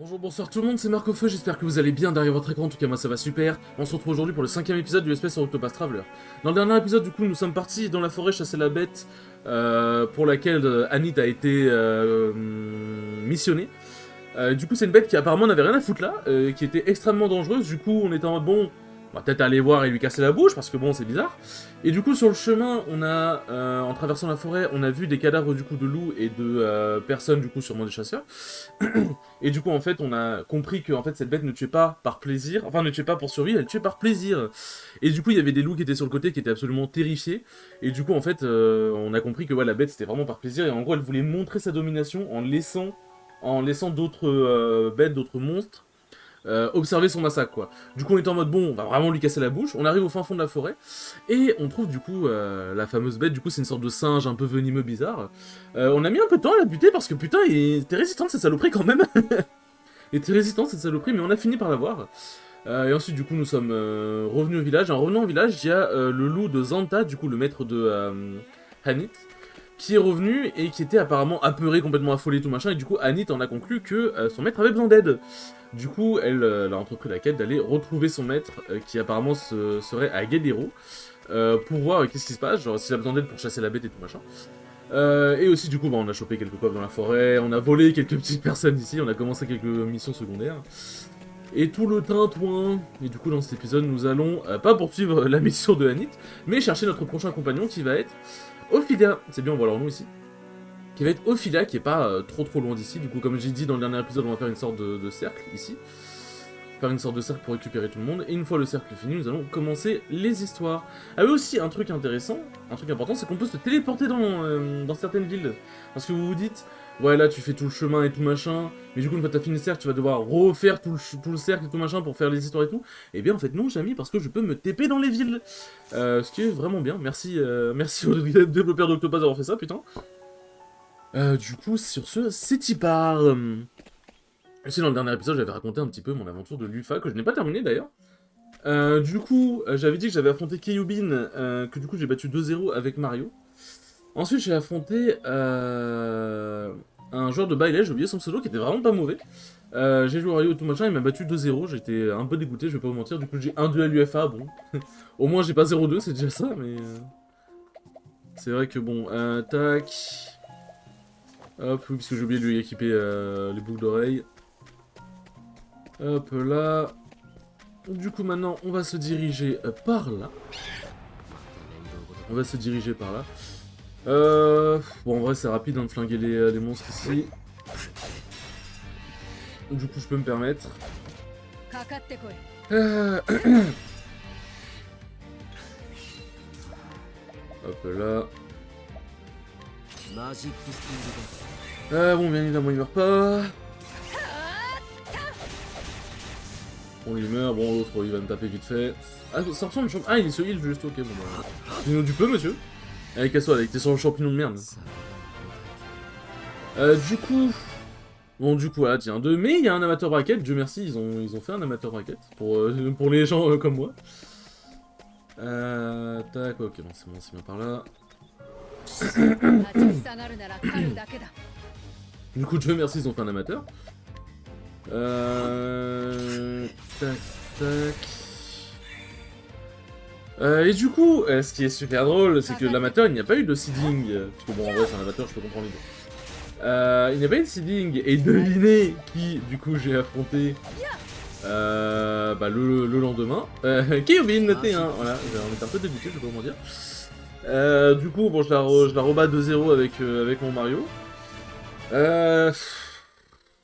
Bonjour, bonsoir tout le monde, c'est Marc au Feu, j'espère que vous allez bien derrière votre écran, en tout cas moi ça va super. On se retrouve aujourd'hui pour le 5ème épisode du Space Octopus Traveler. Dans le dernier épisode du coup nous sommes partis dans la forêt chasser la bête pour laquelle Anit a été missionnée. Du coup c'est une bête qui apparemment n'avait rien à foutre là, qui était extrêmement dangereuse, du coup on était en mode bon... On va peut-être aller voir et lui casser la bouche, parce que bon, c'est bizarre. Et du coup, sur le chemin, on a, en traversant la forêt, on a vu des cadavres du coup de loups et de personnes, du coup, sûrement des chasseurs. Et du coup, en fait, on a compris que en fait, cette bête ne tuait pas par plaisir, enfin, ne tuait pas pour survivre, elle tuait par plaisir. Et du coup, il y avait des loups qui étaient sur le côté, qui étaient absolument terrifiés. Et du coup, en fait, on a compris que ouais, la bête, c'était vraiment par plaisir. Et en gros, elle voulait montrer sa domination en laissant d'autres bêtes, d'autres monstres, observer son massacre quoi. Du coup on est en mode bon, on va vraiment lui casser la bouche, on arrive au fin fond de la forêt, et on trouve du coup la fameuse bête, du coup c'est une sorte de singe un peu venimeux bizarre. On a mis un peu de temps à la buter parce que putain il était résistant cette saloperie quand même. Il était résistant cette saloperie mais on a fini par l'avoir. Et ensuite du coup nous sommes revenus au village, et en revenant au village il y a le loup de Zanta, du coup le maître de Hanit, qui est revenu et qui était apparemment apeuré, complètement affolé, tout machin, et du coup Anit en a conclu que son maître avait besoin d'aide. Du coup, elle a entrepris la quête d'aller retrouver son maître, qui apparemment serait à Gedero, pour voir qu'est-ce qui se passe, genre s'il a besoin d'aide pour chasser la bête et tout machin. Et aussi du coup, bah, on a chopé quelques coffres dans la forêt, on a volé quelques petites personnes ici, on a commencé quelques missions secondaires. Et tout le tintouin, et du coup dans cet épisode nous allons, pas poursuivre la mission de Anit, mais chercher notre prochain compagnon qui va être Ophilia, c'est bien on voit leur nom ici, qui va être Ophilia, qui est pas trop loin d'ici. Du coup, comme j'ai dit dans le dernier épisode, on va faire une sorte de cercle ici. Faire une sorte de cercle pour récupérer tout le monde. Et une fois le cercle fini, nous allons commencer les histoires. Ah oui, aussi, un truc intéressant, un truc important, c'est qu'on peut se téléporter dans certaines villes. Parce que vous vous dites, ouais, là, tu fais tout le chemin et tout machin, mais du coup, une fois que t'as fini le cercle, tu vas devoir refaire tout le cercle et tout machin pour faire les histoires et tout. Et bien, en fait, non, j'ai mis parce que je peux me TP dans les villes. Ce qui est vraiment bien. Merci, merci aux développeurs d'Octopus d'avoir fait ça, putain. Du coup, sur ce, c'est y part. Aussi, dans le dernier épisode, j'avais raconté un petit peu mon aventure de Lufa, que je n'ai pas terminé d'ailleurs. Du coup, j'avais dit que j'avais affronté Kyubin, que du coup j'ai battu 2-0 avec Mario. Ensuite, j'ai affronté un joueur de baile, j'ai oublié son pseudo, qui était vraiment pas mauvais. J'ai joué Mario et tout machin, il m'a battu 2-0, j'étais un peu dégoûté, je vais pas vous mentir. Du coup, j'ai un duel UFA, bon. Au moins, j'ai pas 0-2, c'est déjà ça, mais. C'est vrai que bon, tac. Hop, oui, parce que j'ai oublié de lui équiper les boucles d'oreilles. Hop là. Du coup, maintenant, on va se diriger par là. On va se diriger par là. Bon, en vrai, c'est rapide hein, de flinguer les monstres ici. Du coup, je peux me permettre. Hop là. Bon, bien évidemment, il meurt pas. Bon, il meurt, bon, l'autre, il va me taper vite fait. Ah, ça ressemble à une champ... Ah, il se heal juste, ok, bon, bah... Dis-nous du peu, monsieur. Allez, casse-toi, avec tes sur le champignon de merde. Du coup... Bon, du coup, voilà, tiens, deux. Mais il y a un amateur bracket, Dieu merci, ils ont fait un amateur bracket. Pour les gens comme moi. Tac, ok, bon, c'est bien par là. Du coup, Dieu merci, ils ont fait un amateur. Tac, tac. Et du coup, ce qui est super drôle, c'est que l'amateur, il n'y a pas eu de seeding. Parce que bon, en vrai, c'est un amateur, je peux comprendre les deux. Il n'y a pas eu de seeding. Et devinez qui, du coup, j'ai affronté bah, le lendemain. Kyubin, T1. Voilà, on était un peu dégoûté, je vais pas vous mentir. Du coup, bon, je la rebats 2-0 avec mon Mario. Je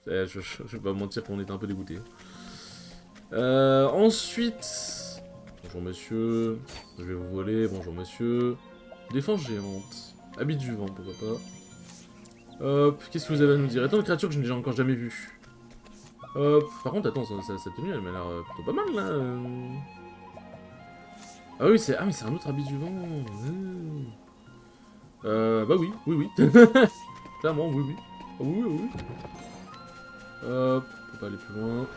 vais pas vous mentir qu'on était un peu dégoûté. Ensuite... Bonjour monsieur, je vais vous voler, bonjour monsieur. Défense géante, habit du vent, pourquoi pas. Hop, qu'est-ce que vous avez à nous dire? Étant une créature que je n'ai encore jamais vue. Hop, par contre, attends, cette tenue, elle m'a l'air plutôt pas mal, là. Ah oui, c'est un autre habit du vent. Bah oui, oui. Clairement, oui. Ah oui. Hop, on peut pas aller plus loin.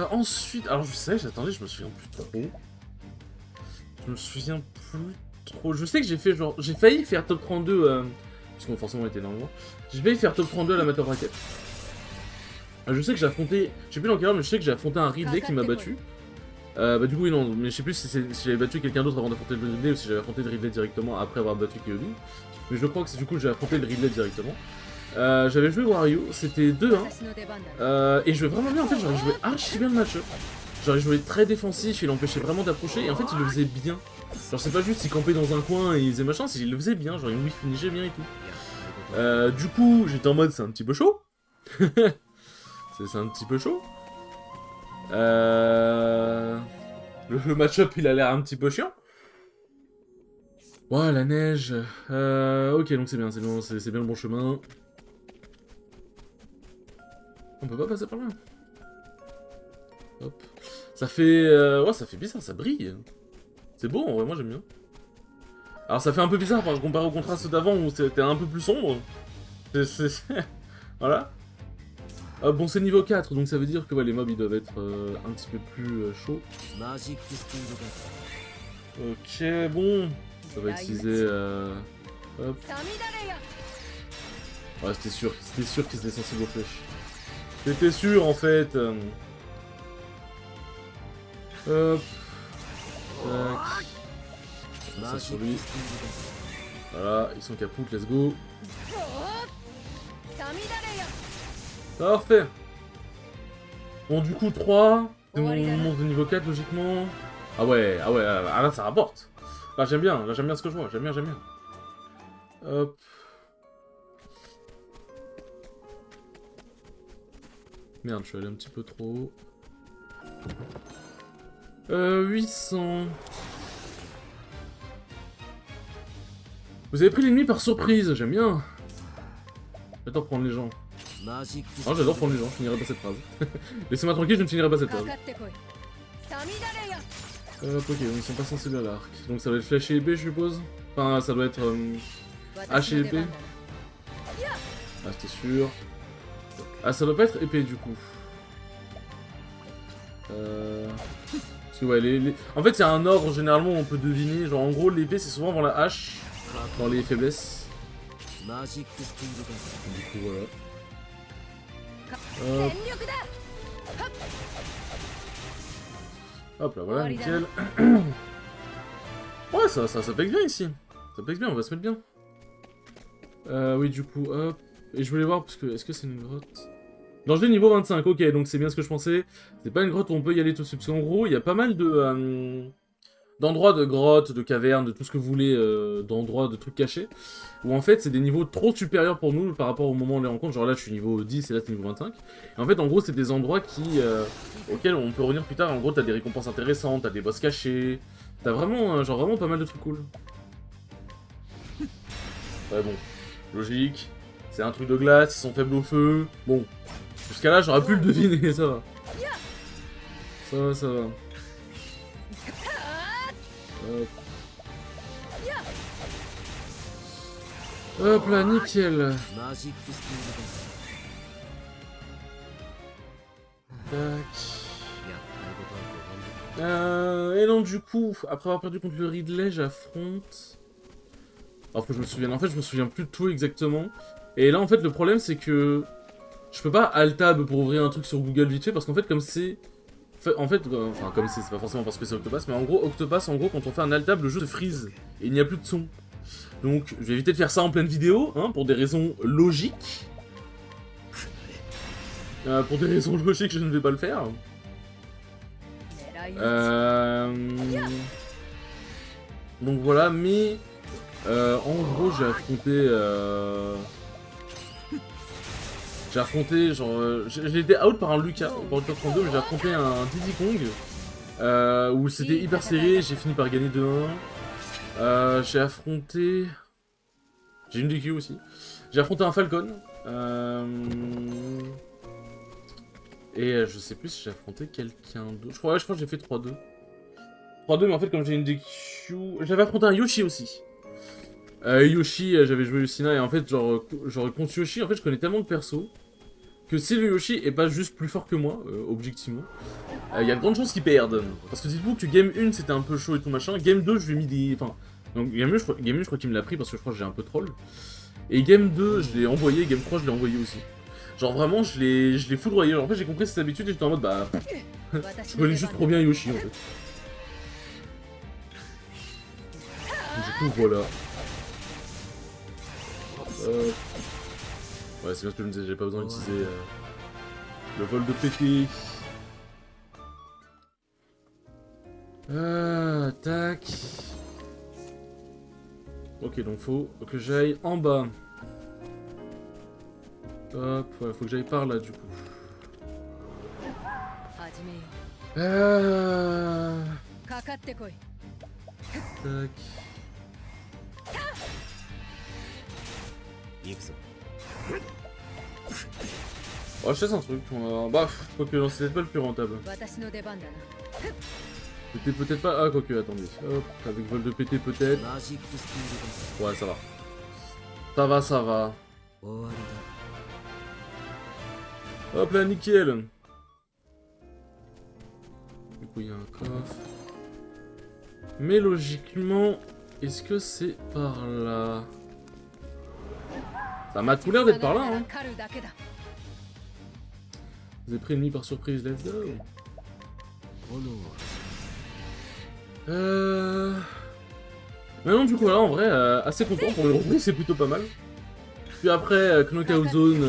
Ensuite, alors je sais, j'attendais, je me souviens plus trop. Je sais que j'ai fait genre, j'ai failli faire top 32, parce qu'on forcément était dans le moment. J'ai failli faire top 32 à l'amateur bracket. Je sais que j'ai affronté, je sais plus dans quel ordre, mais je sais que j'ai affronté un Ridley qui m'a battu. Bah du coup oui non, mais je sais plus si j'avais battu quelqu'un d'autre avant d'affronter le Ridley ou si j'avais affronté le Ridley directement après avoir battu Kyojin. Mais je crois que c'est du coup j'ai affronté le Ridley directement. J'avais joué Wario, c'était 2-1. Et je jouais vraiment bien en fait, j'aurais joué archi bien le match-up. J'aurais joué très défensif, il empêchait vraiment d'approcher et en fait il le faisait bien. Genre c'est pas juste il campait dans un coin et il faisait machin, c'est qu'il le faisait bien, genre il finissait bien et tout. Du coup j'étais en mode c'est un petit peu chaud. C'est un petit peu chaud. Le match-up il a l'air un petit peu chiant. Ouais, la neige. Ok, donc c'est bien le bon chemin. On peut pas passer par là. Hop. Ça fait... ouais, ça fait bizarre, ça brille. C'est beau, en vrai, moi j'aime bien. Alors ça fait un peu bizarre comparé au contraste d'avant où c'était un peu plus sombre. Voilà. Bon, c'est niveau 4, donc ça veut dire que ouais, les mobs ils doivent être un petit peu plus chauds. Ok, bon. Ça va utiliser... Hop. Ouais, c'était sûr qu'ils étaient sensibles aux flèches. C'était sûr en fait. Hop. Tac. Ça sur lui. Voilà, ils sont capoutes, let's go. Parfait. Bon, du coup, 3. C'est mon monstre de niveau 4, logiquement. Ah ouais, là, ça rapporte. Là, j'aime bien ce que je vois, j'aime bien. Hop. Merde, je suis allé un petit peu trop haut. 800. Vous avez pris l'ennemi par surprise, j'aime bien. J'adore prendre les gens. Oh, j'adore prendre les gens, je finirai pas cette phrase. Laissez-moi tranquille, je ne finirai pas cette phrase. Hop, ok, ils sont pas sensibles à l'arc. Donc ça doit être flash et épée, je suppose. Enfin, ça doit être H et épée. Ah, c'était sûr. Ah, ça doit pas être épée du coup. Parce que ouais, en fait, il y a un ordre généralement où on peut deviner. Genre, en gros, l'épée c'est souvent avant la hache dans les faiblesses. Du coup, voilà. Hop là, voilà, nickel. Ouais, ça pèse bien ici. Ça pèse bien, on va se mettre bien. Oui, du coup, hop. Et je voulais voir, parce que, est-ce que c'est une grotte? Non, je l'ai niveau 25, ok, donc c'est bien ce que je pensais. C'est pas une grotte où on peut y aller tout de suite. Parce qu'en gros, il y a pas mal de... d'endroits de grottes, de cavernes, de tout ce que vous voulez, d'endroits, de trucs cachés. Où en fait, c'est des niveaux trop supérieurs pour nous par rapport au moment où on les rencontre. Genre là, je suis niveau 10 et là, c'est niveau 25. Et en fait, en gros, c'est des endroits auxquels on peut revenir plus tard. En gros, t'as des récompenses intéressantes, t'as des boss cachés. T'as vraiment, genre vraiment pas mal de trucs cool. Ouais, bon. Logique. C'est un truc de glace, ils sont faibles au feu. Bon. Jusqu'à là, j'aurais pu le deviner, ça va. Ça va. Hop. Hop là, nickel. Tac. Et donc du coup, après avoir perdu contre le Ridley, j'affronte... Alors que je me souviens, en fait je me souviens plus de tout exactement. Et là en fait le problème c'est que... Je peux pas alt-tab pour ouvrir un truc sur Google vite fait parce qu'en fait comme c'est... enfin comme c'est pas forcément parce que c'est Octopass, mais en gros Octopass, en gros quand on fait un alt-tab le jeu se freeze. Et il n'y a plus de son. Donc je vais éviter de faire ça en pleine vidéo, hein, pour des raisons logiques. Pour des raisons logiques je ne vais pas le faire. Donc voilà, mais en gros j'ai affronté genre j'ai été out par un Lucas pour le top 32, mais j'ai affronté un Diddy Kong où c'était hyper serré, j'ai fini par gagner 2-1. J'ai affronté... J'ai une DQ aussi. J'ai affronté un Falcon. Et je sais plus si j'ai affronté quelqu'un d'autre. Je crois que j'ai fait 3-2. 3-2, mais en fait, comme j'ai une DQ... J'avais affronté un Yoshi aussi. Yoshi, j'avais joué Lucina, et en fait, genre contre Yoshi, en fait, je connais tellement de persos que si le Yoshi est pas juste plus fort que moi, objectivement, il y a de grandes chances qu'il perde. Parce que dites-vous que Game 1, c'était un peu chaud et tout machin. Game 2, je lui ai mis des... Enfin, donc Game 1, je crois qu'il me l'a pris parce que je crois que j'ai un peu troll. Et Game 2, je l'ai envoyé, Game 3, je l'ai envoyé aussi. Genre vraiment, je l'ai foudroyé. En fait, j'ai compris cette habitude et j'étais en mode, bah... je connais juste trop bien Yoshi, en fait. Du coup, voilà. Ouais, c'est bien ce que je me disais, j'avais pas besoin d'utiliser le vol de PT. Tac. Ok, donc faut que j'aille en bas. Hop, ouais, faut que j'aille par là, du coup. Tac. Oh, je sais un truc. Bah, quoique, non, c'est peut-être pas le plus rentable. C'était peut-être pas... Ah, quoique, attendez. Hop, avec vol de PT, peut-être. Ouais, ça va. Ça va, ça va. Hop là, nickel. Du coup, il y a un coffre. Mais logiquement, est-ce que c'est par là? Ça m'a tout l'air d'être par là, hein. Vous avez pris une nuit par surprise, let's go. Mais non, du coup, là, en vrai, assez content pour le reprise, c'est plutôt pas mal. Puis après, Knockout Zone,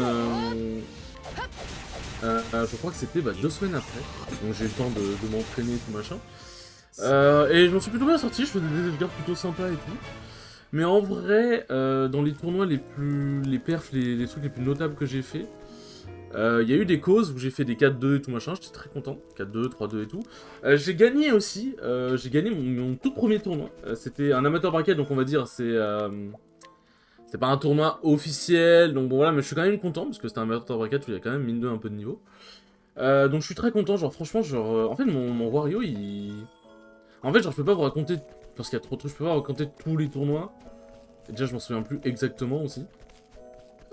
je crois que c'était 2 semaines après. Donc j'ai eu le temps de m'entraîner et tout machin. Et je m'en suis plutôt bien sorti, je faisais des dégâts plutôt sympas et tout. Mais en vrai, dans les tournois les perfs, les trucs les plus notables que j'ai fait, il y a eu des causes où j'ai fait des 4-2 et tout machin, j'étais très content, 4-2, 3-2 et tout. J'ai gagné aussi, j'ai gagné mon tout premier tournoi. C'était un amateur bracket, donc on va dire c'est pas un tournoi officiel, donc bon voilà, mais je suis quand même content, parce que c'était un amateur bracket où il y a quand même mine de un peu de niveau. Donc je suis très content, genre franchement, genre, en fait mon Wario il... En fait genre je peux pas vous raconter, parce qu'il y a trop de trucs, je peux pas vous raconter tous les tournois. Et déjà je m'en souviens plus exactement aussi.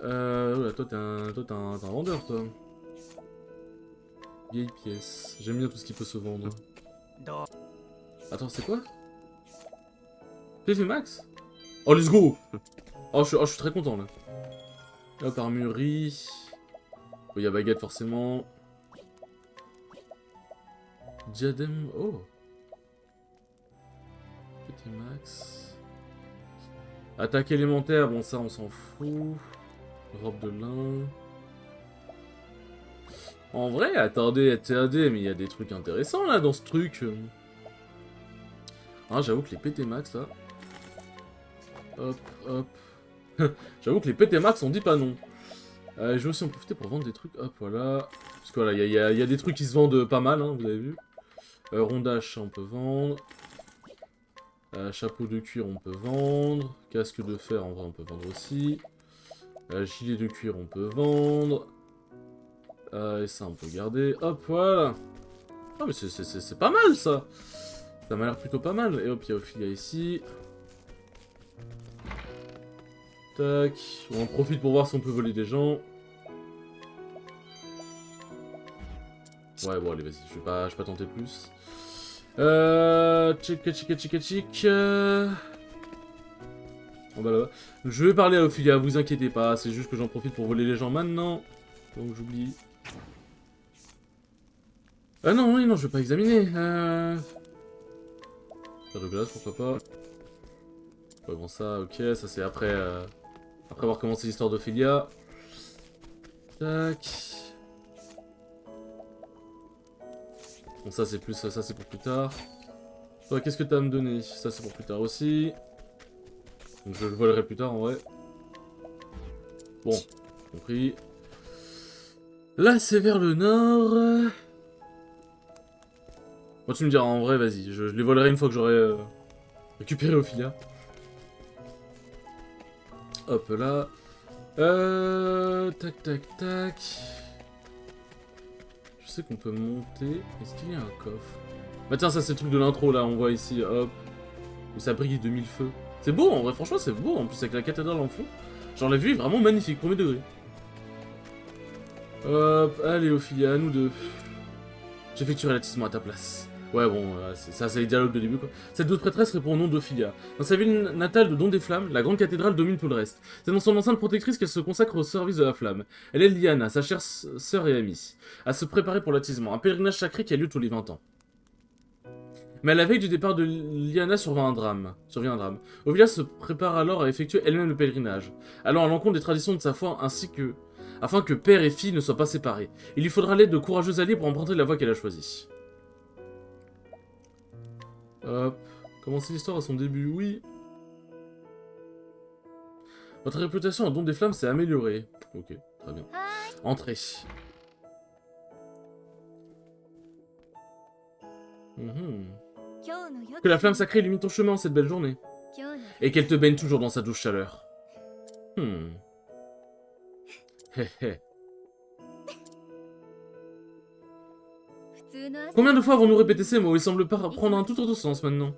Ouais, toi t'es un vendeur toi. Vieille pièce, j'aime bien tout ce qui peut se vendre. Attends, c'est quoi? PV Max? Oh let's go! Oh je suis très content là. Hop, armurerie. Oh, y a baguette forcément. Diadème, oh! Petit Max. Attaque élémentaire, bon ça on s'en fout. Robe de lin. En vrai, attendez, mais il y a des trucs intéressants là dans ce truc. Ah, j'avoue que les PT Max là. Hop, hop. J'avoue que les PT Max on dit pas non. Je vais aussi en profiter pour vendre des trucs. Hop, voilà. Parce que voilà, il y a des trucs qui se vendent pas mal, hein, vous avez vu. Rondage, on peut vendre. Chapeau de cuir, on peut vendre. Casque de fer, en vrai, on peut vendre aussi. Gilet de cuir, on peut vendre. Et ça, on peut garder. Hop, voilà. Ah, mais c'est pas mal, ça. Ça m'a l'air plutôt pas mal. Et hop, il y a Ophilia ici. Tac. On en profite pour voir si on peut voler des gens. Ouais, bon, allez, vas-y. Je vais pas tenter plus. Chick. Bon, bah là-bas. Je vais parler à Ophilia, vous inquiétez pas. C'est juste que j'en profite pour voler les gens maintenant. Donc, j'oublie. Ah non, oui, non, je vais pas examiner. Faire de glace, pourquoi pas. Ouais, bon, ça, ok, ça c'est après, après avoir commencé l'histoire d'Ophilia. Tac. Bon, ça c'est plus, ça c'est pour plus tard. Toi, qu'est-ce que t'as à me donner? Ça c'est pour plus tard aussi. Donc je le volerai plus tard en vrai. Bon, compris. Là c'est vers le nord. Moi tu me diras en vrai, vas-y, je les volerai une fois que j'aurai récupéré Ophilia. Hop là. Tac. Je sais qu'on peut monter. Est-ce qu'il y a un coffre? Bah tiens, ça c'est le truc de l'intro là, on voit ici, hop. Où ça brille de 1000 feux. C'est beau en vrai, franchement c'est beau, en plus avec la cathédrale en fond. Genre la vue est vraiment magnifique, premier degré. Hop, allez Ophilia, à nous deux. J'effectuerai l'attissement à ta place. Ouais, bon, ça c'est les dialogues de début, quoi. Cette douce prêtresse répond au nom d'Ophilia. Dans sa ville natale de Don des Flammes, la grande cathédrale domine tout le reste. C'est dans son enceinte protectrice qu'elle se consacre au service de la flamme. Elle aide Lyanna, sa chère sœur et amie, à se préparer pour l'attisement, un pèlerinage sacré qui a lieu tous les 20 ans. Mais à la veille du départ de Lyanna survient un drame. Ophilia se prépare alors à effectuer elle-même le pèlerinage, allant à l'encontre des traditions de sa foi afin que père et fille ne soient pas séparés. Il lui faudra l'aide de courageux alliés pour emprunter la voie qu'elle a choisie. Hop. Commencer l'histoire à son début, oui. Votre réputation à Don des Flammes s'est améliorée. Ok, très bien. Entrez. Que la flamme sacrée illumine ton chemin en cette belle journée. Et qu'elle te baigne toujours dans sa douce chaleur. Hé hé. Combien de fois avons-nous répété ces mots? Ils semblent prendre un tout autre sens maintenant.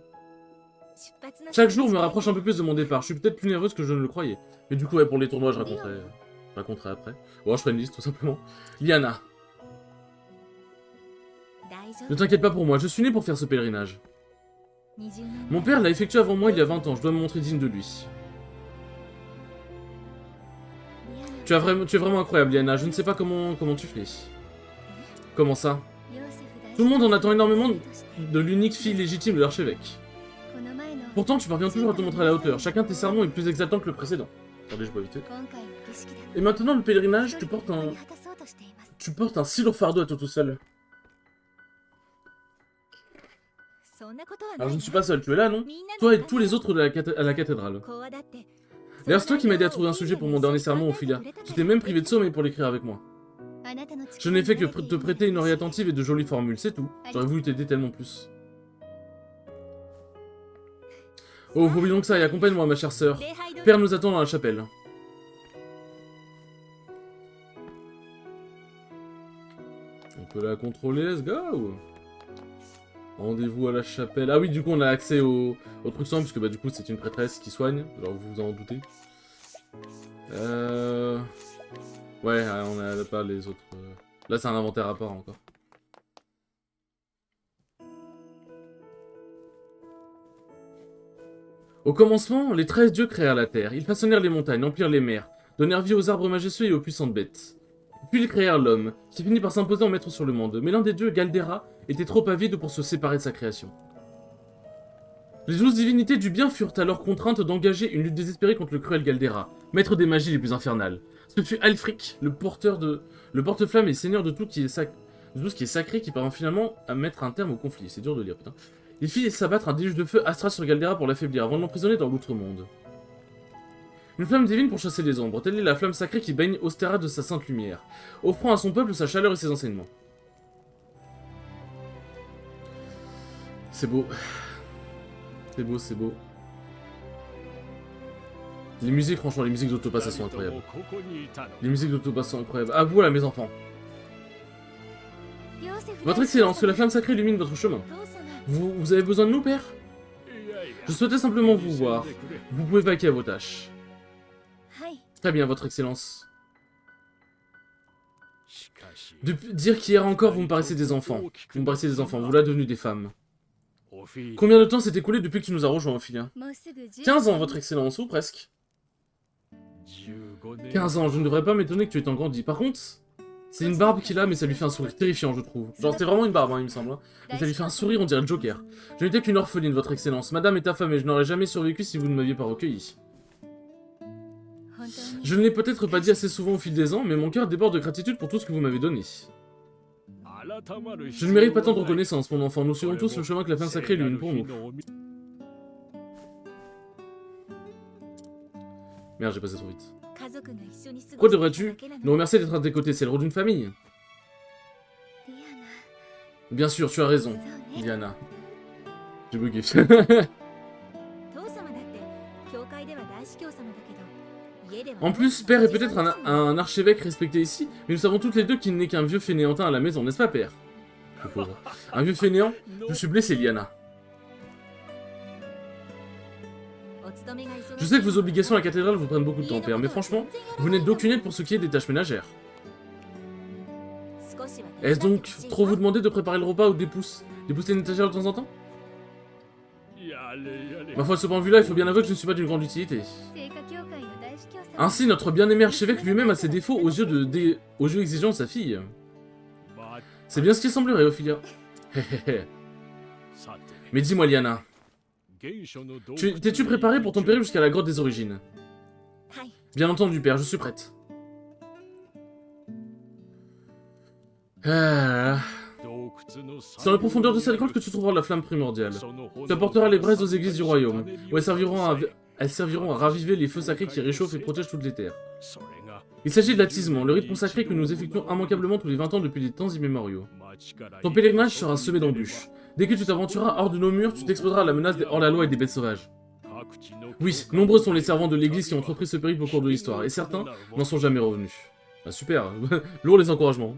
Chaque jour me rapproche un peu plus de mon départ. Je suis peut-être plus nerveuse que je ne le croyais. Mais du coup, ouais, pour les tournois, je raconterai après. Bon, je ferai une liste, tout simplement. Lyanna. Ne t'inquiète pas pour moi, je suis né pour faire ce pèlerinage. Mon père l'a effectué avant moi il y a 20 ans, je dois me montrer digne de lui. Tu es vraiment incroyable, Lyanna. Je ne sais pas comment tu fais. Comment ça? Tout le monde en attend énormément de l'unique fille légitime de l'archevêque. Pourtant, tu parviens toujours à te montrer à la hauteur. Chacun de tes sermons est plus exaltant que le précédent. Attendez, je bois vite. Et maintenant, le pèlerinage, tu portes un si lourd fardeau à toi tout seul. Alors je ne suis pas seul, tu es là, non? Toi et tous les autres à la cathédrale. D'ailleurs, c'est toi qui m'as aidé à trouver un sujet pour mon dernier sermon, Ophilia. Tu t'es même privé de sommeil pour l'écrire avec moi. Je n'ai fait que te prêter une oreille attentive et de jolies formules, c'est tout. J'aurais voulu t'aider tellement plus. Oh, oublie donc ça et accompagne-moi, ma chère sœur. Père nous attend dans la chapelle. On peut la contrôler, let's go. Rendez-vous à la chapelle. Ah oui, du coup, on a accès au truc sans, puisque bah du coup, c'est une prêtresse qui soigne. Alors, vous vous en doutez. Ouais, on n'a pas les autres... Là, c'est un inventaire à part, encore. Au commencement, les 13 dieux créèrent la terre. Ils façonnèrent les montagnes, empirent les mers, donnèrent vie aux arbres majestueux et aux puissantes bêtes. Puis ils créèrent l'homme, qui finit par s'imposer en maître sur le monde. Mais l'un des dieux, Galdera, était trop avide pour se séparer de sa création. Les 12 divinités du bien furent alors contraintes d'engager une lutte désespérée contre le cruel Galdera, maître des magies les plus infernales. Ce fut Alfric, le porte-flamme et seigneur de tout ce qui est sacré, qui parvint finalement à mettre un terme au conflit. C'est dur de lire, putain. Il fit s'abattre un déluge de feu astral sur Galdera pour l'affaiblir, avant de l'emprisonner dans l'outre-monde. Une flamme divine pour chasser les ombres, telle est la flamme sacrée qui baigne Ostera de sa sainte lumière, offrant à son peuple sa chaleur et ses enseignements. C'est beau. C'est beau, c'est beau. Les musiques, franchement, les musiques d'Octopass, elles sont incroyables. Les musiques d'Octopass sont incroyables. À vous, là, mes enfants. Votre Excellence, que la flamme sacrée illumine votre chemin. Vous avez besoin de nous, père? Je souhaitais simplement vous voir. Vous pouvez vaquer à vos tâches. Très bien, votre Excellence. Dire qu'hier encore, vous me paraissez des enfants. Vous voilà devenus des femmes. Combien de temps s'est écoulé depuis que tu nous as rejoints, Ophilia? 15 ans, votre Excellence, ou presque. 15 ans, je ne devrais pas m'étonner que tu aies tant grandi. Par contre, c'est une barbe qu'il a, mais ça lui fait un sourire terrifiant, je trouve. Genre, c'est vraiment une barbe, hein, il me semble. Hein. Mais ça lui fait un sourire, on dirait le Joker. Je n'étais qu'une orpheline, votre Excellence. Madame est affamée, je n'aurais jamais survécu si vous ne m'aviez pas recueilli. Je ne l'ai peut-être pas dit assez souvent au fil des ans, mais mon cœur déborde de gratitude pour tout ce que vous m'avez donné. Je ne mérite pas tant de reconnaissance, mon enfant. Nous suivons tous le chemin que la flamme sacrée illumine pour nous. Merde, j'ai passé trop vite. Pourquoi devrais-tu nous remercier d'être à tes côtés? C'est le rôle d'une famille. Bien sûr, tu as raison, Lyanna. J'ai bugué. En plus, père est peut-être un archevêque respecté ici, mais nous savons toutes les deux qu'il n'est qu'un vieux fainéantin à la maison, n'est-ce pas, père? Le pauvre. Un vieux fainéant? Je suis blessé, Lyanna. Je sais que vos obligations à la cathédrale vous prennent beaucoup de temps, père, mais franchement, vous n'êtes d'aucune aide pour ce qui est des tâches ménagères. Est-ce donc trop vous demander de préparer le repas ou Débooster une étagère de temps en temps? Ma foi, de ce point de vue-là, il faut bien avouer que je ne suis pas d'une grande utilité. Ainsi, notre bien-aimé archevêque lui-même a ses défauts aux yeux exigeants de sa fille. C'est bien ce qui semblerait, Ophilia. Mais dis-moi, Liana, t'es-tu préparé pour ton périple jusqu'à la grotte des origines? Bien entendu, père, je suis prête. C'est dans les profondeurs de cette grotte que tu trouveras la flamme primordiale. Tu apporteras les braises aux églises du royaume, où elles serviront à raviver les feux sacrés qui réchauffent et protègent toutes les terres. Il s'agit de l'attisement, le rite consacré que nous effectuons immanquablement tous les 20 ans depuis des temps immémoriaux. Ton pèlerinage sera semé d'embûches. Dès que tu t'aventureras hors de nos murs, tu t'exposeras à la menace des hors-la-loi et des bêtes sauvages. Oui, nombreux sont les servants de l'église qui ont entrepris ce périple au cours de l'histoire, et certains n'en sont jamais revenus. Ah, super, lourd les encouragements.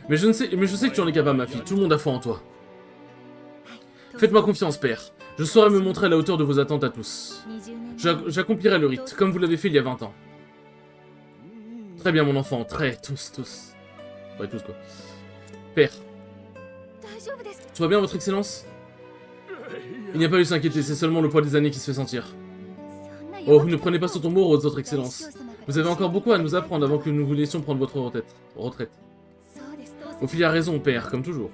Mais je sais que tu en es capable, ma fille, tout le monde a foi en toi. Faites-moi confiance, père. Je saurai me montrer à la hauteur de vos attentes à tous. J'accomplirai le rite, comme vous l'avez fait il y a 20 ans. Très bien, mon enfant, tous. Ouais, tous, quoi. Père. Tout va bien, votre excellence? Il n'y a pas eu à s'inquiéter, c'est seulement le poids des années qui se fait sentir. Oh, ne prenez pas sur ton mot, votre excellence. Vous avez encore beaucoup à nous apprendre avant que nous vous laissions prendre votre retraite. Ophilia a raison, père, comme toujours.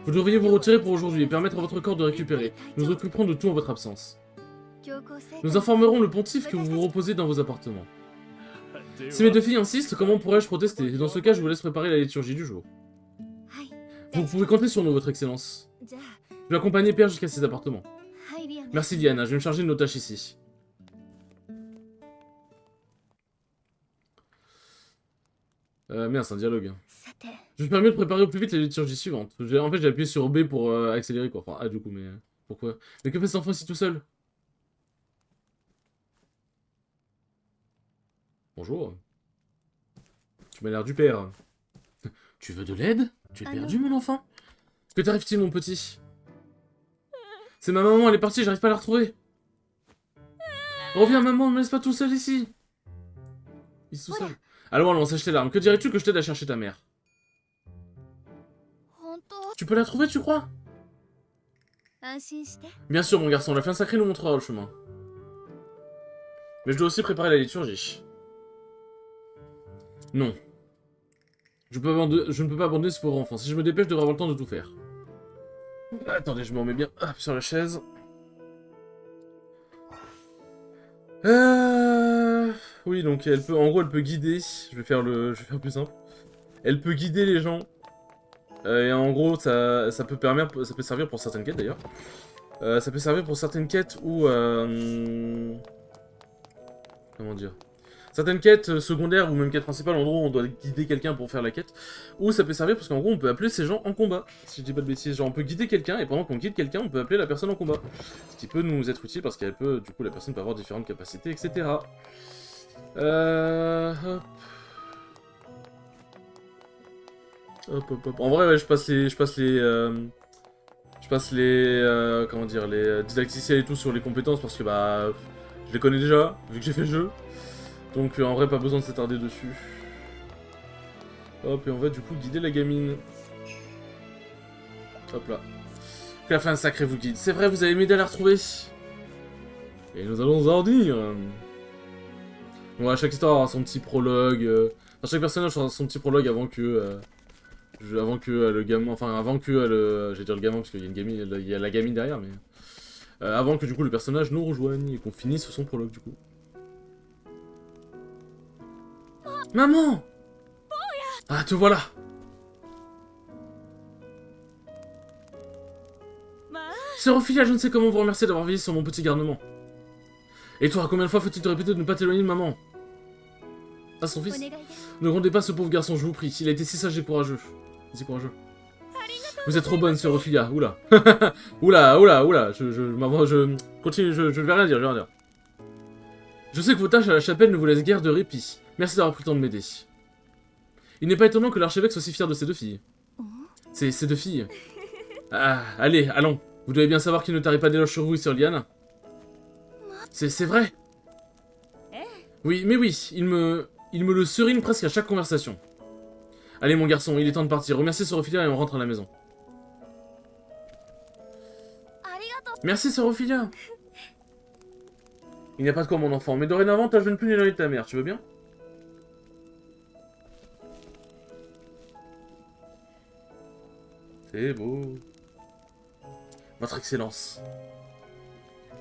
Vous devriez vous retirer pour aujourd'hui et permettre à votre corps de récupérer. Nous nous occuperons de tout en votre absence. Nous informerons le pontife que vous vous reposez dans vos appartements. Si mes deux filles insistent, comment pourrais-je protester? Dans ce cas, je vous laisse préparer la liturgie du jour. Vous pouvez compter sur nous, votre excellence. Je vais accompagner Père jusqu'à ses appartements. Merci Diana, je vais me charger de nos tâches ici. Merde, c'est un dialogue. Je me permets de préparer au plus vite la liturgie suivante. En fait, j'ai appuyé sur B pour accélérer, quoi. Enfin, A du coup, mais... pourquoi? Mais que fait cet enfant ici tout seul? Bonjour. Tu m'as l'air du père. Tu veux de l'aide? Tu es perdu, mon enfant? Que t'arrive-t-il, mon petit? C'est ma maman, elle est partie, j'arrive pas à la retrouver. Reviens, maman, ne me laisse pas tout seul ici. Il est tout seul. Allons, sèche tes larmes. Que dirais-tu que je t'aide à chercher ta mère? Tu peux la trouver, tu crois? Bien sûr, mon garçon, la flamme sacrée nous montrera le chemin. Mais je dois aussi préparer la liturgie. Non. Je ne peux pas abandonner ce pauvre enfant. Si je me dépêche, je devrais avoir le temps de tout faire. Attendez, je me remets bien sur la chaise. Oui, donc elle peut, en gros, elle peut guider. Je vais faire plus simple. Elle peut guider les gens. Et en gros, ça peut servir pour certaines quêtes d'ailleurs. Ça peut servir pour certaines quêtes où... comment dire? Certaines quêtes secondaires ou même quêtes principales, en gros, on doit guider quelqu'un pour faire la quête. Ou ça peut servir parce qu'en gros, on peut appeler ces gens en combat. Si je dis pas de bêtises, genre on peut guider quelqu'un et pendant qu'on guide quelqu'un, on peut appeler la personne en combat. Ce qui peut nous être utile parce qu'elle peut, du coup, la personne peut avoir différentes capacités, etc. Hop. En vrai, ouais, je passe les comment dire, les didacticiels et tout sur les compétences parce que bah, je les connais déjà vu que j'ai fait le jeu. Donc en vrai, pas besoin de s'attarder dessus. Hop, et on va du coup guider la gamine. Hop là. Que la fin sacrée vous guide. C'est vrai, vous avez m'aider à la retrouver. Et nous allons en dire. Bon, chaque histoire aura son petit prologue. Enfin, chaque personnage aura son petit prologue avant que... le gamin... Enfin, avant que j'allais dire le gamin, parce qu'il y a une gamine, il y a la gamine derrière, mais... avant que du coup le personnage nous rejoigne et qu'on finisse son prologue du coup. Maman! Ah, te voilà! Sœur Ophilia, je ne sais comment vous remercier d'avoir veillé sur mon petit garnement. Et toi, combien de fois faut-il te répéter de ne pas t'éloigner de maman? Ah, son fils? Ne grondez pas ce pauvre garçon, je vous prie. Il a été si sage et courageux. Vous êtes trop bonne, sœur Ophilia. Oula. oula. Je continue, je vais rien dire, Je sais que vos tâches à la chapelle ne vous laissent guère de répit. Merci d'avoir pris le temps de m'aider. Il n'est pas étonnant que l'archevêque soit si fier de ses deux filles. Ces deux filles. Ah, allez, allons. Vous devez bien savoir qu'il ne tarit pas d'éloges sur vous et sur Liana. C'est vrai. Oui, mais oui, il me le serine presque à chaque conversation. Allez mon garçon, il est temps de partir. Remercie Sœur Ophilia et on rentre à la maison. Merci Sœur Ophilia. Il n'y a pas de quoi mon enfant, mais dorénavant ta jeune plus l'éloigner de ta mère, tu veux bien? C'est beau. Votre Excellence.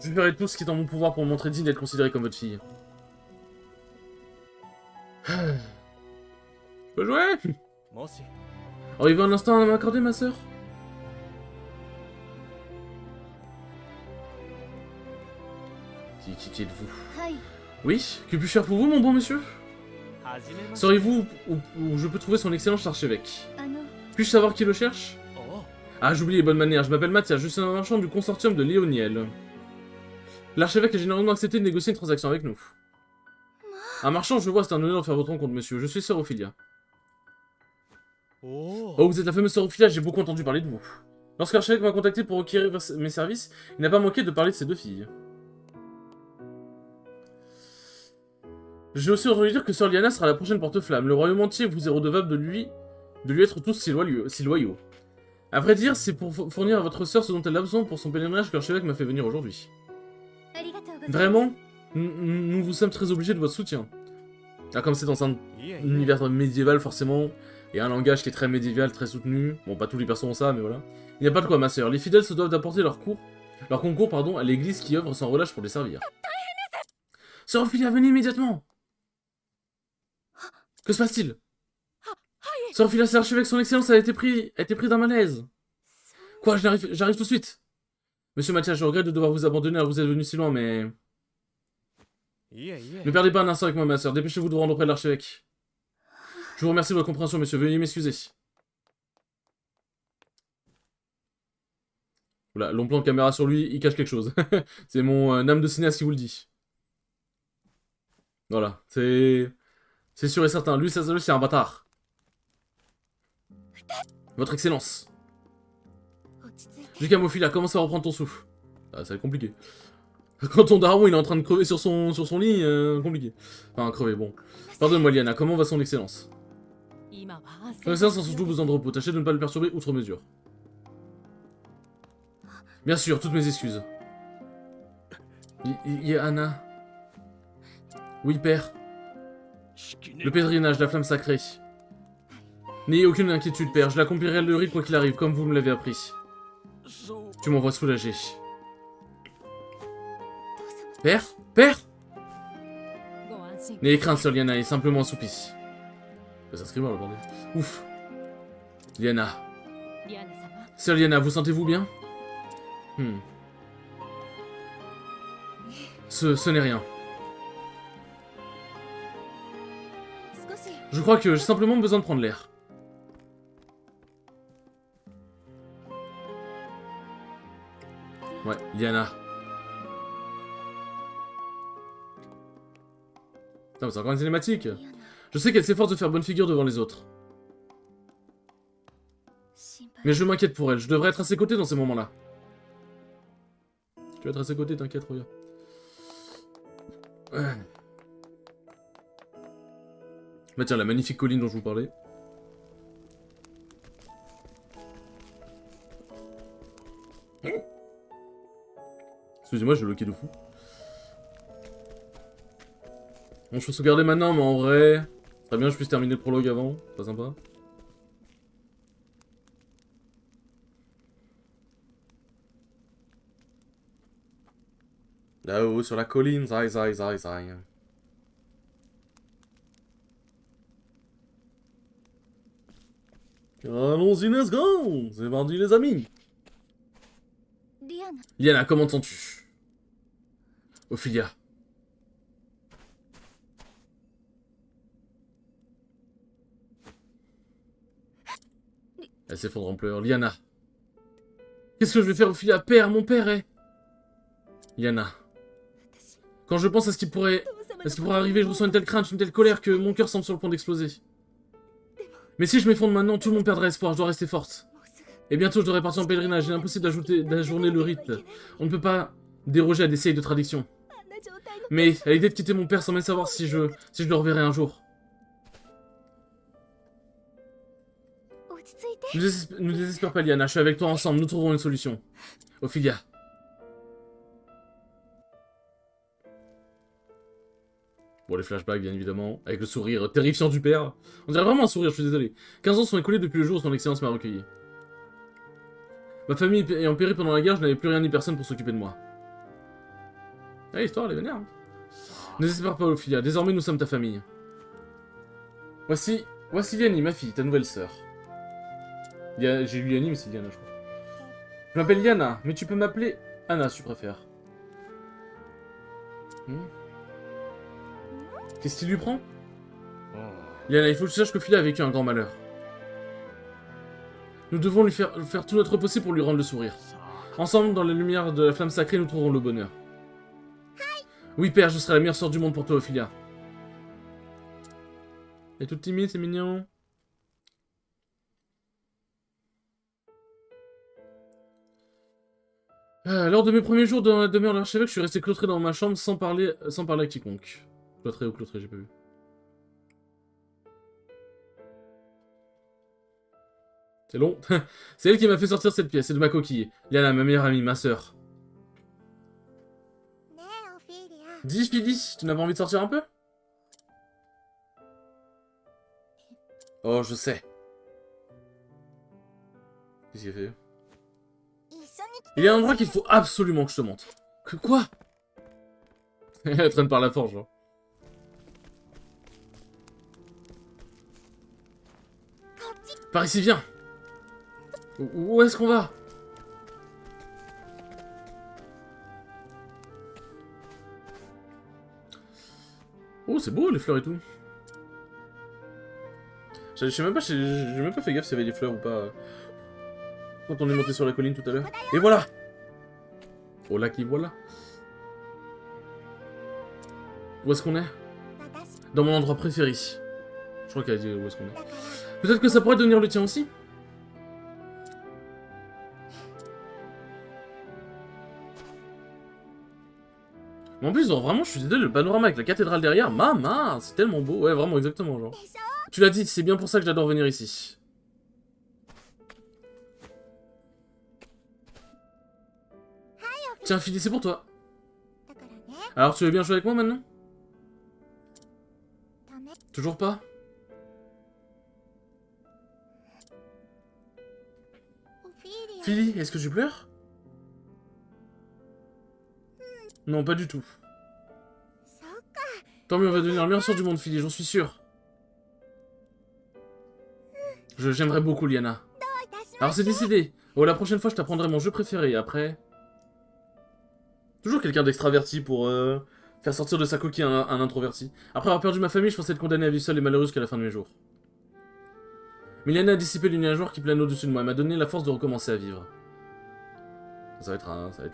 Je ferai tout ce qui est en mon pouvoir pour me montrer digne d'être considérée comme votre fille. Je peux jouer? Auriez-vous un instant à m'accorder, ma sœur? Qui êtes-vous? Oui? Que puis-je faire pour vous, mon bon monsieur? Sauriez-vous où je peux trouver son excellence l'archevêque? Puis-je savoir qui le cherche? Ah, j'oublie les bonnes manières, je m'appelle Mathias, je suis un marchand du consortium de Léoniel. L'archevêque a généralement accepté de négocier une transaction avec nous. Un marchand, je vois, c'est un honneur de faire votre rencontre, monsieur. Je suis Sœur Ophilia. Oh, vous êtes la fameuse Sœur Ophilia, j'ai beaucoup entendu parler de vous. Lorsque l'archevêque m'a contacté pour requérir mes services, il n'a pas manqué de parler de ses deux filles. J'ai aussi entendu dire que Sœur Liana sera la prochaine porte-flamme. Le royaume entier vous est redevable de lui être tous si loyaux. À vrai dire, c'est pour fournir à votre sœur ce dont elle a besoin pour son pèlerinage que l'archevêque m'a fait venir aujourd'hui. Vraiment, nous vous sommes très obligés de votre soutien. Ah, comme c'est dans un univers médiéval, forcément, et un langage qui est très médiéval, très soutenu. Bon, pas tous les persos ont ça, mais voilà. Il n'y a pas de quoi, ma sœur. Les fidèles se doivent d'apporter leur concours, à l'église qui œuvre sans relâche pour les servir. Sœur Ophilia, venez immédiatement! Que se passe-t-il? Sœur Ophilia, c'est l'archevêque, son excellence a été pris d'un malaise. Quoi, j'arrive tout de suite. Monsieur Mathias, je regrette de devoir vous abandonner alors que vous êtes venu si loin, mais... Ne perdez pas un instant avec moi, ma sœur. Dépêchez-vous de vous rendre auprès de l'archevêque. Je vous remercie de votre compréhension, monsieur. Veuillez m'excuser. Voilà, long plan de caméra sur lui, il cache quelque chose. C'est mon âme de cinéaste qui vous le dit. Voilà, c'est sûr et certain. Lui, c'est un bâtard. Votre Excellence. Lucas Ophilia, commence à reprendre ton souffle. Ah, ça va être compliqué. Quand ton daron il est en train de crever sur son lit, compliqué. Enfin, crever, bon. Pardonne-moi, Liana, comment va son Excellence? Son Excellence a surtout besoin de repos. Tâchez de ne pas le perturber outre mesure. Bien sûr, toutes mes excuses. Anna. Oui, père. Le pèlerinage, la flamme sacrée. N'ayez aucune inquiétude, père. Je l'accomplirai le rite quoi qu'il arrive, comme vous me l'avez appris. Tu m'envoies soulagé. Père? Père? N'ayez crainte, sœur Liana, est simplement assoupie. Ça se mal, le bordel. Ouf. Liana. Sœur Liana, vous sentez-vous bien? Ce n'est rien. Je crois que j'ai simplement besoin de prendre l'air. Ouais, Liana. Putain, c'est encore une cinématique. Je sais qu'elle s'efforce de faire bonne figure devant les autres. Mais je m'inquiète pour elle, je devrais être à ses côtés dans ces moments-là. Tu vas être à ses côtés, t'inquiète, reviens. Ouais. Bah tiens, la magnifique colline dont je vous parlais. Excusez-moi, j'ai bloqué de fou. Bon, je peux sauvegarder maintenant, mais en vrai... Très bien, je puisse terminer le prologue avant. Pas sympa. Là-haut, sur la colline, zai. Allons-y, let's go! C'est parti, les amis! Liana, comment te sens-tu? Ophilia. Elle s'effondre en pleurs. Liana. Qu'est-ce que je vais faire, Ophilia? Père, mon père est... Liana. Quand je pense à ce qui pourrait arriver, je ressens une telle crainte, une telle colère que mon cœur semble sur le point d'exploser. Mais si je m'effondre maintenant, tout le monde perdra espoir, je dois rester forte. Et bientôt je devrais partir en pèlerinage, il est impossible d'ajourner le rite. On ne peut pas déroger à des seuils de tradition. Mais à l'idée de quitter mon père sans même savoir si je le reverrai un jour. Ne désespère pas, Liana, je suis avec toi ensemble, nous trouverons une solution. Ophilia. Bon, les flashbacks, bien évidemment, avec le sourire terrifiant du père. On dirait vraiment un sourire, je suis désolé. 15 ans sont écoulés depuis le jour où son excellence m'a recueilli. Ma famille ayant péri pendant la guerre, je n'avais plus rien ni personne pour s'occuper de moi. Ah, l'histoire, elle est vénère. Hein. Ne désespère pas, Ophilia, désormais nous sommes ta famille. Voici Liani, ma fille, ta nouvelle sœur. J'ai lu Liani, mais c'est Liana, je crois. Je m'appelle Liana, mais tu peux m'appeler Anna si tu préfères. Qu'est-ce qui lui prend? Liana, il faut que tu saches que Ophilia a vécu un grand malheur. Nous devons lui faire tout notre possible pour lui rendre le sourire. Ensemble, dans la lumière de la flamme sacrée, nous trouverons le bonheur. Oui, père, je serai la meilleure sœur du monde pour toi, Ophilia. Elle est toute timide, c'est mignon. Lors de mes premiers jours dans la demeure de l'archevêque, je suis resté cloîtré dans ma chambre sans parler à quiconque. Cloîtré ou cloîtré, j'ai pas vu. C'est long. C'est elle qui m'a fait sortir cette pièce, c'est de ma coquille. Liana, ma meilleure amie, ma sœur. Dis, Speedy, tu n'as pas envie de sortir un peu? Oh, je sais. Qu'est-ce qu'il a fait? Il y a un endroit qu'il faut absolument que je te montre. Que quoi? Elle traîne par la forge, hein. Par ici, viens. Où est-ce qu'on va? Oh, c'est beau, les fleurs et tout. Je sais même pas, j'ai même pas fait gaffe s'il y avait des fleurs ou pas. Quand on est monté sur la colline tout à l'heure. Et voilà! Oh là qui voilà. Où est-ce qu'on est? Dans mon endroit préféré. Je crois qu'elle a dit où est-ce qu'on est. Peut-être que ça pourrait devenir le tien aussi? Mais en plus, genre, vraiment, je suis désolé, le panorama avec la cathédrale derrière, maman, c'est tellement beau. Ouais, vraiment, exactement, genre. Tu l'as dit, c'est bien pour ça que j'adore venir ici. Tiens, Philly, c'est pour toi. Alors, tu veux bien jouer avec moi maintenant? Toujours pas? Philly, est-ce que tu pleures? Non, pas du tout. Tant mieux, on va devenir le meilleur sort du monde, Philly, j'en suis sûr. J'aimerais beaucoup, Liana. Alors c'est décidé. Oh, la prochaine fois, je t'apprendrai mon jeu préféré, après... Toujours quelqu'un d'extraverti pour faire sortir de sa coquille un introverti. Après avoir perdu ma famille, je pensais être condamné à vivre seule et malheureuse jusqu'à la fin de mes jours. Mais Liana a dissipé le nuage qui plane au-dessus de moi et m'a donné la force de recommencer à vivre. Ça va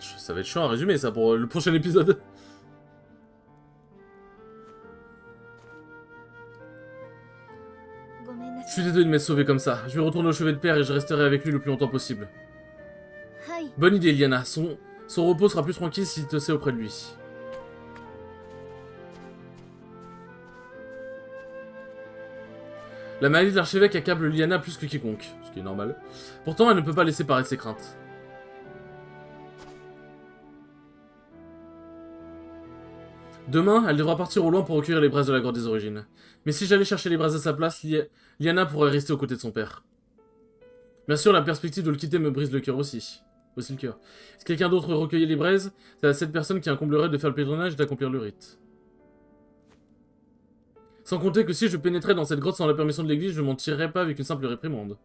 être chiant à résumer, ça, pour le prochain épisode. Je suis désolé de m'être sauvé comme ça. Je vais retourner au chevet de père et je resterai avec lui le plus longtemps possible. Bonne idée, Liana. Son repos sera plus tranquille s'il te sait auprès de lui. La maladie de l'archevêque accable Liana plus que quiconque, ce qui est normal. Pourtant, elle ne peut pas laisser paraître ses craintes. Demain, elle devra partir au loin pour recueillir les braises de la grotte des origines. Mais si j'allais chercher les braises à sa place, Liana pourrait rester aux côtés de son père. Bien sûr, la perspective de le quitter me brise le cœur aussi. Aussi le cœur. Si quelqu'un d'autre recueillait les braises, c'est à cette personne qui incomblerait de faire le pèlerinage et d'accomplir le rite. Sans compter que si je pénétrais dans cette grotte sans la permission de l'église, je m'en tirerais pas avec une simple réprimande.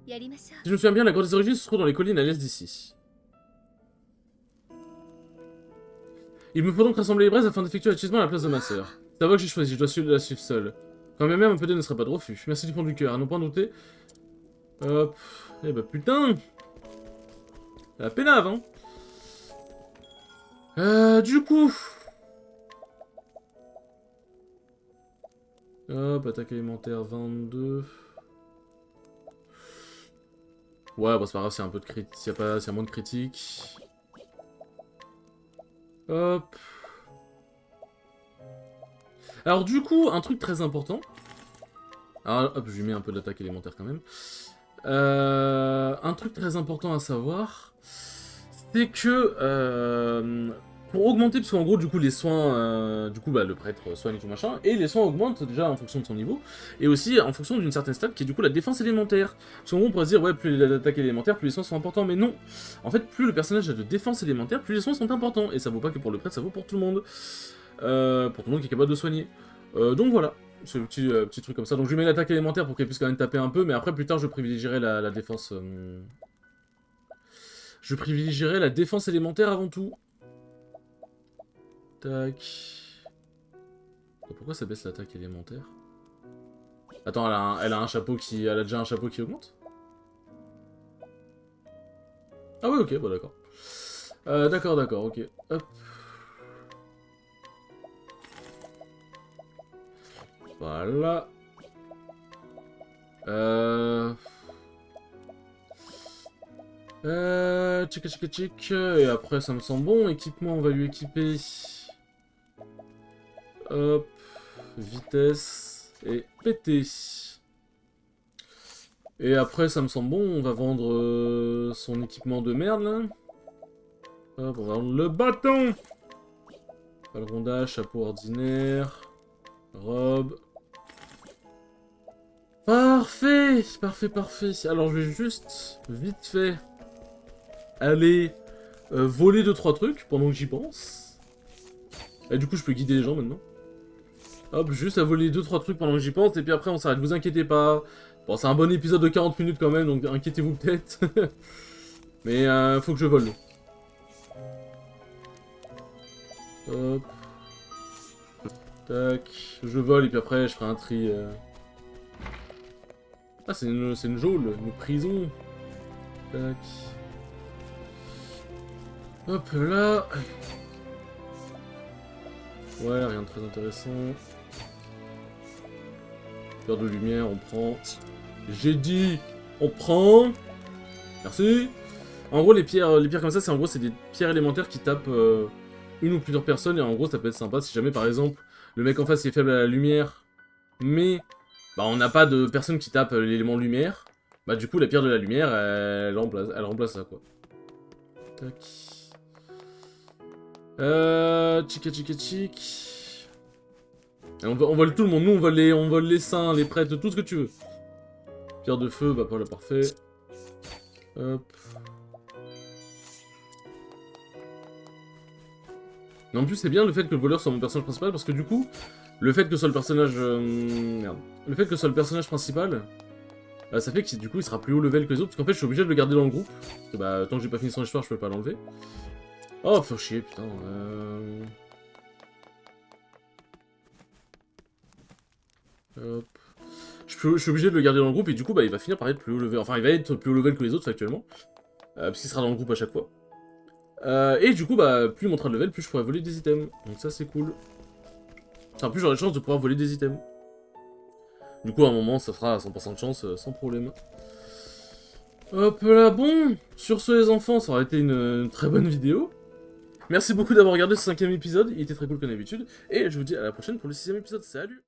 Si je me souviens bien, la grotte des origines se trouve dans les collines à l'est d'ici. Il me faut donc rassembler les braises afin d'effectuer l'attachement à la place de ma sœur. C'est la voie que j'ai choisie, je dois la suivre seule. Quand même, un peu d'aide ne serait pas de refus. Merci du fond du cœur, à ne point douter. Hop. Eh bah putain. La pénave, hein. Du coup... Hop, attaque alimentaire 22. Ouais, bah c'est pas grave, c'est un peu de critique. S'il y a moins de critiques. Hop. Alors du coup, un truc très important. Alors, hop, je lui mets un peu d'attaque élémentaire quand même. Un truc très important à savoir, c'est que pour augmenter, parce qu'en gros, du coup, les soins, du coup, bah, le prêtre soigne et tout machin, et les soins augmentent déjà en fonction de son niveau, et aussi en fonction d'une certaine stat qui est du coup la défense élémentaire. Parce qu'en gros, on pourrait se dire, ouais, plus il a d'attaque élémentaire, plus les soins sont importants, mais non. En fait, plus le personnage a de défense élémentaire, plus les soins sont importants, et ça vaut pas que pour le prêtre, ça vaut pour tout le monde. Pour tout le monde qui est capable de soigner. Donc voilà. C'est un petit truc comme ça. Donc je lui mets l'attaque élémentaire pour qu'elle puisse quand même taper un peu, mais après plus tard je privilégierai la défense. Je privilégierai la défense élémentaire avant tout. Tac. Pourquoi ça baisse l'attaque élémentaire? Attends, elle a un chapeau qui. Elle a déjà un chapeau qui augmente? Ah ouais, ok, bah d'accord. D'accord, ok. Hop. Voilà. Tchic. Et après, ça me semble bon. Équipement, on va lui équiper. Hop. Vitesse. Et péter. Et après, ça me semble bon. On va vendre son équipement de merde, là. Hop, on va vendre le bâton. Pas le rondage, chapeau ordinaire. Robe. Parfait. Alors, je vais juste, vite fait, aller voler 2-3 trucs pendant que j'y pense. Et du coup, je peux guider les gens maintenant. Hop, juste à voler 2-3 trucs pendant que j'y pense, et puis après on s'arrête, vous inquiétez pas. Bon, c'est un bon épisode de 40 minutes quand même, donc inquiétez-vous peut-être. Mais faut que je vole. Hop. Tac. Je vole, et puis après je ferai un tri. Ah, c'est une geôle, une prison. Tac. Hop là. Ouais, rien de très intéressant. Pierre de lumière, on prend. J'ai dit, on prend. Merci. En gros, les pierres comme ça, c'est des pierres élémentaires qui tapent une ou plusieurs personnes. Et en gros, ça peut être sympa si jamais, par exemple, le mec en face est faible à la lumière, mais bah, on n'a pas de personne qui tape l'élément lumière. Bah, du coup, la pierre de la lumière, elle remplace ça, quoi. Tac. Tchic. On vole tout le monde, nous on vole les saints, les prêtres, tout ce que tu veux. Pierre de feu, bah pas le parfait. Hop. Mais en plus c'est bien le fait que le voleur soit mon personnage principal, parce que du coup, le fait que ce soit le personnage... merde. Le fait que ce soit le personnage principal, ça fait que du coup il sera plus haut level que les autres, parce qu'en fait je suis obligé de le garder dans le groupe. Parce que bah tant que j'ai pas fini son histoire, je peux pas l'enlever. Oh, faut chier, putain. Hop. Je suis obligé de le garder dans le groupe et du coup bah il va finir par être plus haut level. Enfin il va être plus haut level que les autres factuellement. Parce qu'il sera dans le groupe à chaque fois. Et du coup bah plus il montera de level, plus je pourrai voler des items. Donc ça c'est cool. Enfin plus j'aurai de chance de pouvoir voler des items. Du coup à un moment ça fera à 100% de chance sans problème. Hop là, bon. Sur ce les enfants, ça aurait été une très bonne vidéo. Merci beaucoup d'avoir regardé ce 5ème épisode, il était très cool comme d'habitude. Et je vous dis à la prochaine pour le 6ème épisode, salut!